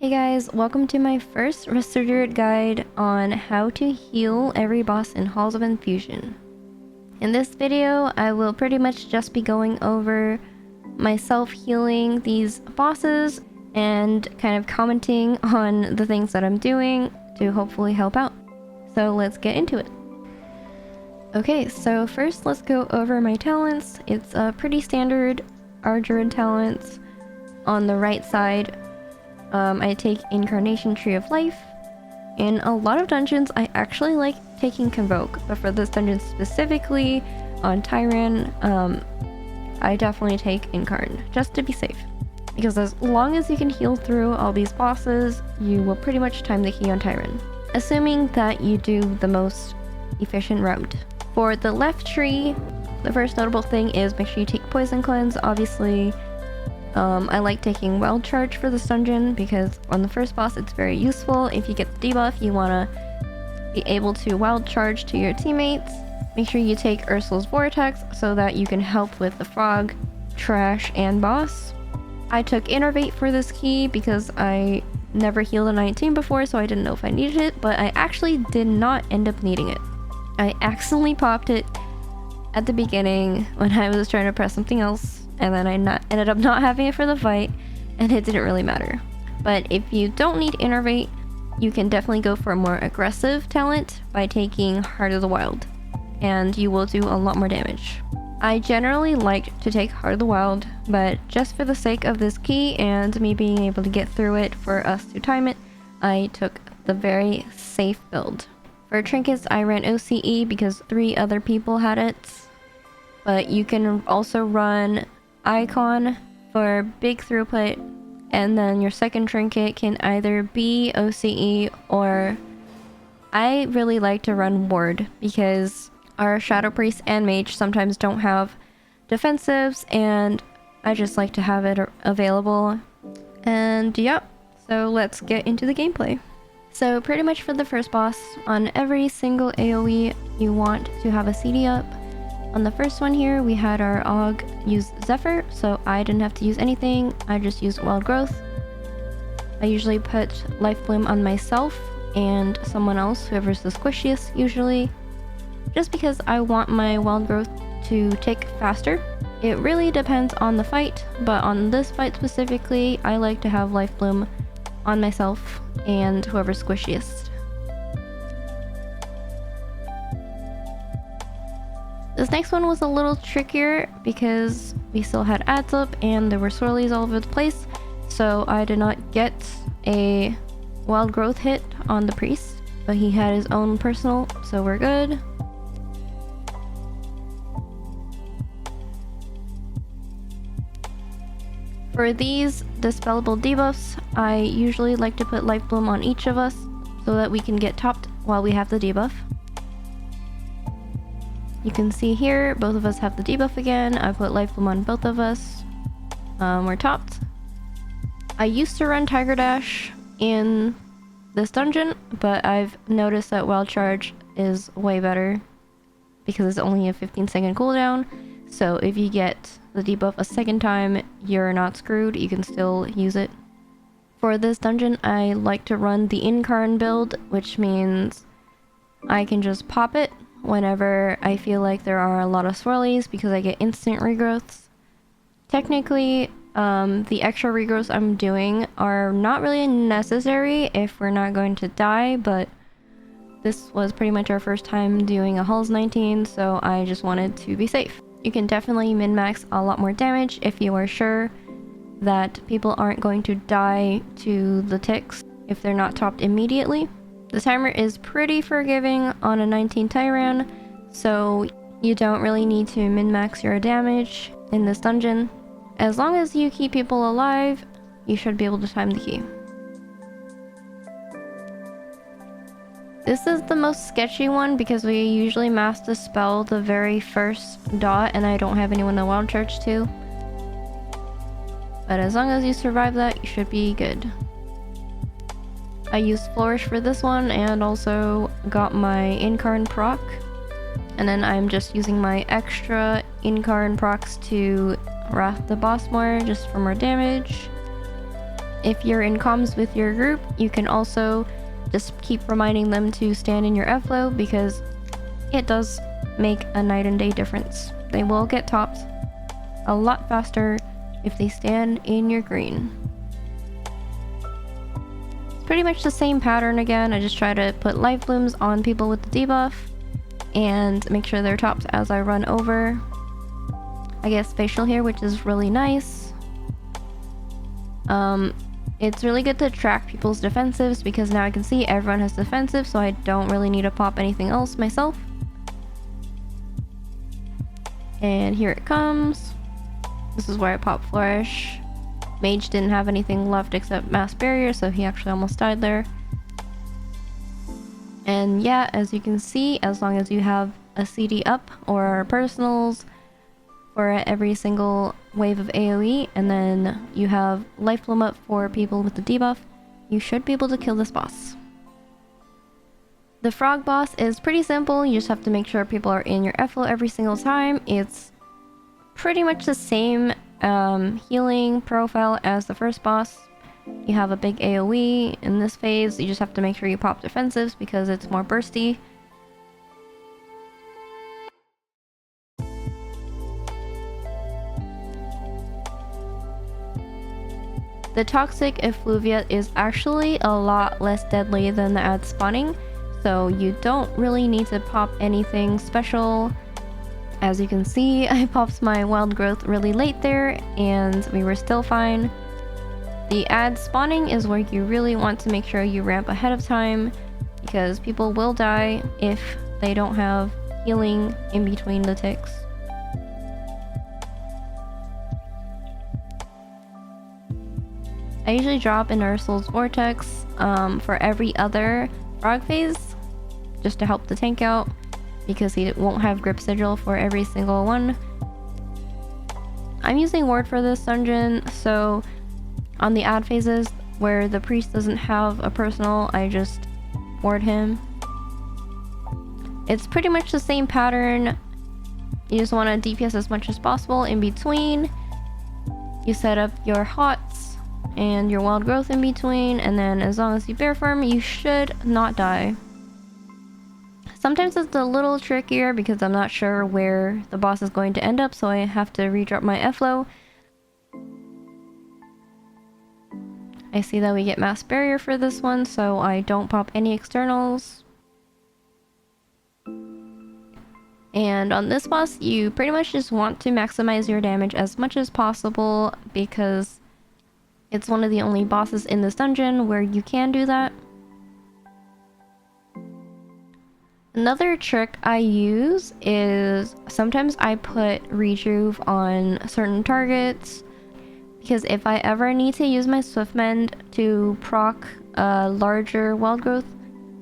Hey guys, welcome to my first Resto Druid guide on how to heal every boss in Halls of Infusion. In this video, I will pretty much just be going over myself healing these bosses and kind of commenting on the things that I'm doing to hopefully help out. So let's get into it. Okay, so first let's go over my talents. It's a pretty standard Druid talents. On the right side, I take Incarnation Tree of Life. In a lot of dungeons, I actually like taking Convoke, but for this dungeon specifically, on Tyran, I definitely take Incarn, just to be safe. Because as long as you can heal through all these bosses, you will pretty much time the key on Tyran. Assuming that you do the most efficient route. For the left tree, the first notable thing is make sure you take Poison Cleanse, obviously. I like taking Wild Charge for this dungeon because on the first boss it's very useful. If you get the debuff, you want to be able to Wild Charge to your teammates. Make sure you take Ursula's Vortex so that you can help with the Frog, Trash, and boss. I took Innervate for this key because I never healed a 19 before, so I didn't know if I needed it, but I actually did not end up needing it. I accidentally popped it at the beginning when I was trying to press something else, and then I ended up not having it for the fight, and it didn't really matter. But if you don't need Innervate, you can definitely go for a more aggressive talent by taking Heart of the Wild, and you will do a lot more damage. I generally like to take Heart of the Wild, but just for the sake of this key and me being able to get through it for us to time it, I took the very safe build. For Trinkets, I ran OCE because 3 other people had it, but you can also run Icon for big throughput, and then your second trinket can either be OCE or I really like to run Ward because our Shadow Priest and Mage sometimes don't have defensives, and I just like to have it available. And yeah, so let's get into the gameplay. So pretty much for the first boss, on every single AoE you want to have a CD up. On the first one here, we had our Og use Zephyr, so I didn't have to use anything. I just used Wild Growth. I usually put Life Bloom on myself and someone else, whoever's the squishiest usually, just because I want my Wild Growth to tick faster. It really depends on the fight, but on this fight specifically, I like to have Life Bloom on myself and whoever's squishiest. This next one was a little trickier because we still had ads up and there were swirlies all over the place, so I did not get a Wild Growth hit on the priest, but he had his own personal, so we're good. For these dispellable debuffs, I usually like to put Life Bloom on each of us so that we can get topped while we have the debuff. You can see here, both of us have the debuff again. I put Life Bloom on both of us. We're topped. I used to run Tiger Dash in this dungeon, but I've noticed that Wild Charge is way better because it's only a 15-second cooldown. So if you get the debuff a second time, you're not screwed. You can still use it. For this dungeon, I like to run the Incarn build, which means I can just pop it whenever I feel like there are a lot of swirlies because I get instant regrowths. Technically, the extra regrowths I'm doing are not really necessary if we're not going to die, but this was pretty much our first time doing a Halls 19, so I just wanted to be safe. You can definitely min-max a lot more damage if you are sure that people aren't going to die to the ticks if they're not topped immediately. The timer is pretty forgiving on a 19 Tyran, so you don't really need to min-max your damage in this dungeon. As long as you keep people alive, you should be able to time the key. This is the most sketchy one because we usually mass dispel the very first dot and I don't have anyone to Wild Charge to. But as long as you survive that, you should be good. I used Flourish for this one and also got my Incarn proc. And then I'm just using my extra Incarn procs to Wrath the boss more, just for more damage. If you're in comms with your group, you can also just keep reminding them to stand in your F-flow, because it does make a night and day difference. They will get topped a lot faster if they stand in your green. It's pretty much the same pattern again. I just try to put life blooms on people with the debuff and make sure they're topped as I run over. I get spatial here, which is really nice. It's really good to track people's defensives, because now I can see everyone has defensive, so I don't really need to pop anything else myself. And here it comes. This is where I pop Flourish. Mage didn't have anything left except Mass Barrier, so he actually almost died there. And yeah, as you can see, as long as you have a CD up or personals for every single wave of AoE, and then you have life bloom up for people with the debuff, you should be able to kill this boss. The frog boss is pretty simple. You just have to make sure people are in your F-flow every single time. It's pretty much the same healing profile as the first boss. You have a big AoE in this phase. You just have to make sure you pop defensives because it's more bursty. The toxic effluvia is actually a lot less deadly than the ad spawning, so you don't really need to pop anything special. As you can see, I popped my wild growth really late there and we were still fine. The ad spawning is where you really want to make sure you ramp ahead of time, because people will die if they don't have healing in between the ticks. I usually drop an Ursul's Vortex for every other frog phase, just to help the tank out, because he won't have grip sigil for every single one. I'm using ward for this dungeon, so on the ad phases where the priest doesn't have a personal, I just ward him. It's pretty much the same pattern. You just want to DPS as much as possible in between. You set up your hots and your wild growth in between, and then as long as you bear firm, you should not die. Sometimes it's a little trickier because I'm not sure where the boss is going to end up, so I have to redrop my F-flow. I see that we get mass barrier for this one, so I don't pop any externals. And on this boss, you pretty much just want to maximize your damage as much as possible, because it's one of the only bosses in this dungeon where you can do that. Another trick I use is sometimes I put rejuve on certain targets, because if I ever need to use my Swift Mend to proc a larger wild growth,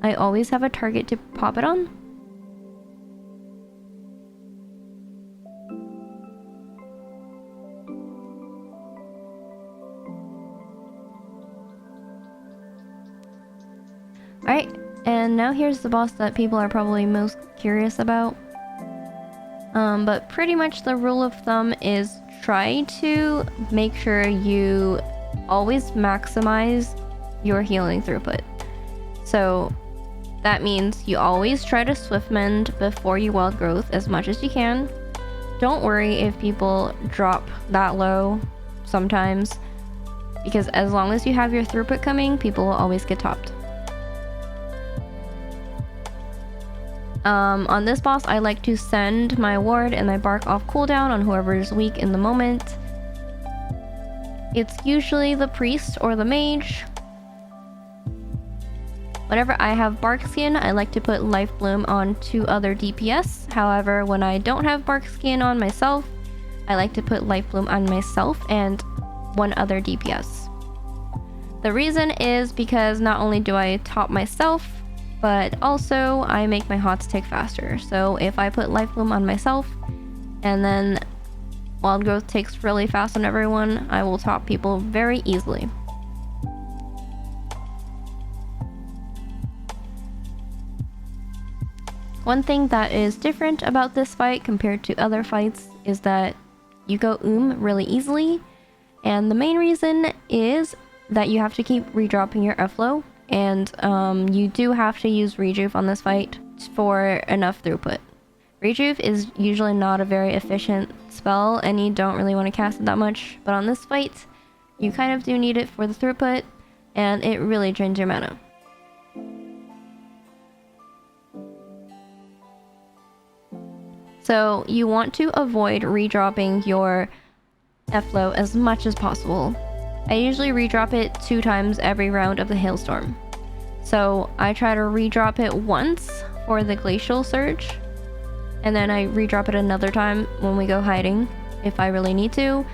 I always have a target to pop it on. Alright, and now here's the boss that people are probably most curious about. But pretty much the rule of thumb is try to make sure you always maximize your healing throughput. So that means you always try to Swift Mend before you wild growth as much as you can. Don't worry if people drop that low sometimes, because as long as you have your throughput coming, people will always get topped. On this boss, I like to send my ward and my bark off cooldown on whoever is weak in the moment. It's usually the priest or the mage. Whenever I have bark skin, I like to put life bloom on 2 other DPS. However, when I don't have bark skin on myself, I like to put life bloom on myself and 1 other DPS. The reason is because not only do I top myself, but also I make my hots tick faster. So if I put life bloom on myself and then wild growth takes really fast on everyone, I will top people very easily. One thing that is different about this fight compared to other fights is that you go really easily, and the main reason is that you have to keep redropping your F-flow, and you do have to use Rejuve on this fight for enough throughput. Rejuve is usually not a very efficient spell, and you don't really want to cast it that much, but on this fight, you kind of do need it for the throughput, and it really drains your mana. So you want to avoid redropping your F-flow as much as possible. I usually redrop it 2 times every round of the Hailstorm. So I try to redrop it once for the Glacial Surge, and then I redrop it another time when we go hiding, if I really need to.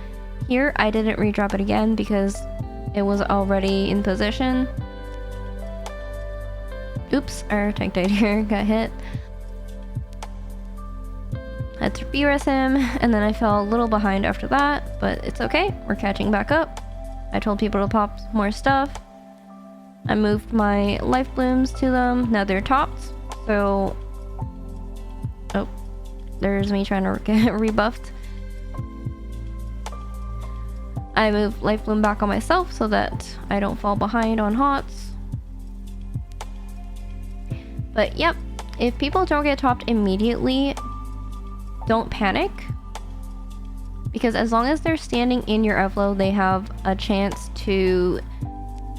Here, I didn't redrop it again because it was already in position. Oops, our tank died here, got hit. Had to BRS him, and then I fell a little behind after that, but it's okay, we're catching back up. I told people to pop more stuff. I moved my life blooms to them, now they're topped, so... Oh, there's me trying to get rebuffed. I moved life bloom back on myself so that I don't fall behind on hots. But yep, if people don't get topped immediately, don't panic, because as long as they're standing in your F-flow, they have a chance to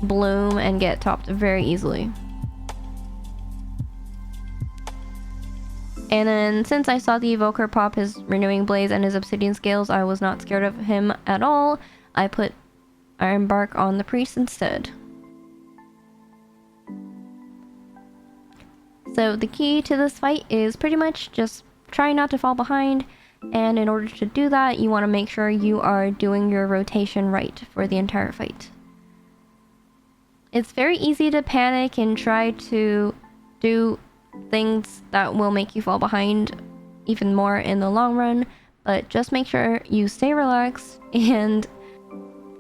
bloom and get topped very easily. And then since I saw the Evoker pop his Renewing Blaze and his Obsidian Scales, I was not scared of him at all. I put Iron Bark on the Priest instead. So the key to this fight is pretty much just try not to fall behind, and in order to do that, you want to make sure you are doing your rotation right for the entire fight. It's very easy to panic and try to do things that will make you fall behind even more in the long run, but just make sure you stay relaxed and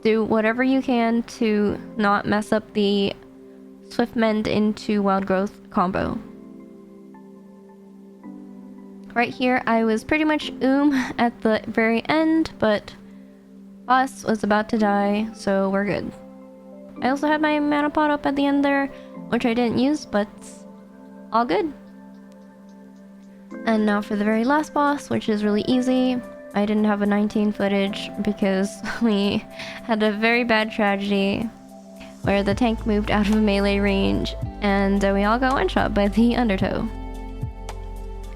do whatever you can to not mess up the Swift Mend into Wild Growth combo. Right here, I was pretty much at the very end, but boss was about to die, so we're good. I also had my mana pot up at the end there, which I didn't use, but all good. And now for the very last boss, which is really easy. I didn't have a 19 footage because we had a very bad tragedy where the tank moved out of melee range, and we all got one-shot by the Undertow.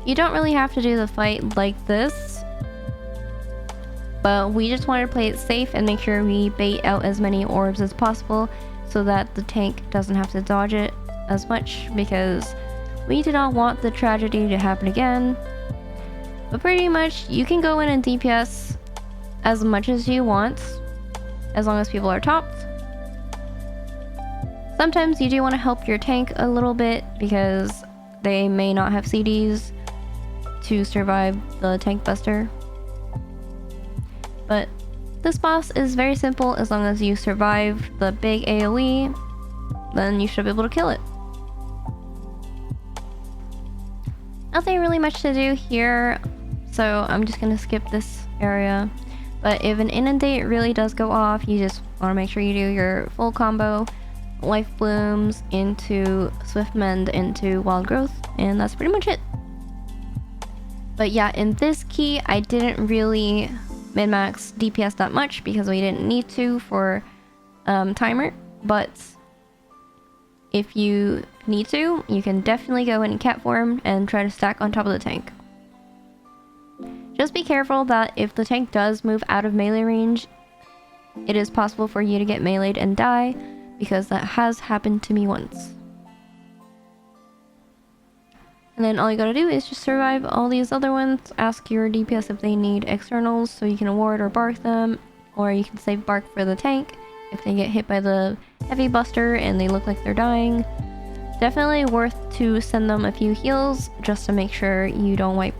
You don't really have to do the fight like this, but we just wanted to play it safe and make sure we bait out as many orbs as possible so that the tank doesn't have to dodge it as much, because we did not want the tragedy to happen again. But pretty much, you can go in and DPS as much as you want, as long as people are topped. Sometimes you do want to help your tank a little bit because they may not have CDs to survive the tank buster. But this boss is very simple. As long as you survive the big AoE, then you should be able to kill it. Nothing really much to do here, so I'm just gonna skip this area. But if an inundate really does go off, you just want to make sure you do your full combo, life blooms into Swift Mend into Wild Growth, and that's pretty much it. But yeah, in this key, I didn't really min-max DPS that much because we didn't need to for timer, but if you need to, you can definitely go in cat form and try to stack on top of the tank. Just be careful that if the tank does move out of melee range, it is possible for you to get meleeed and die, because that has happened to me once. And then all you gotta do is just survive all these other ones. Ask your DPS if they need externals so you can award or bark them, or you can save bark for the tank if they get hit by the heavy buster and they look like they're dying. Definitely worth to send them a few heals just to make sure you don't wipe.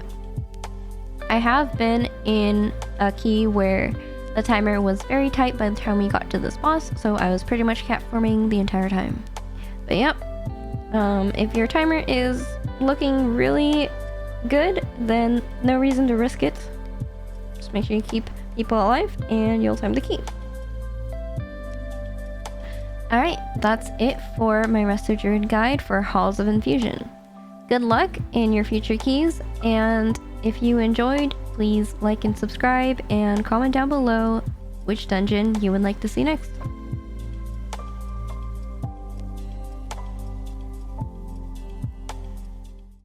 I have been in a key where the timer was very tight by the time we got to this boss, so I was pretty much cat forming the entire time. But yep, if your timer is looking really good, then no reason to risk it. Just make sure you keep people alive and you'll time the key. Alright, that's it for my Resto Druid guide for Halls of Infusion. Good luck in your future keys, and if you enjoyed, please like and subscribe and comment down below which dungeon you would like to see next.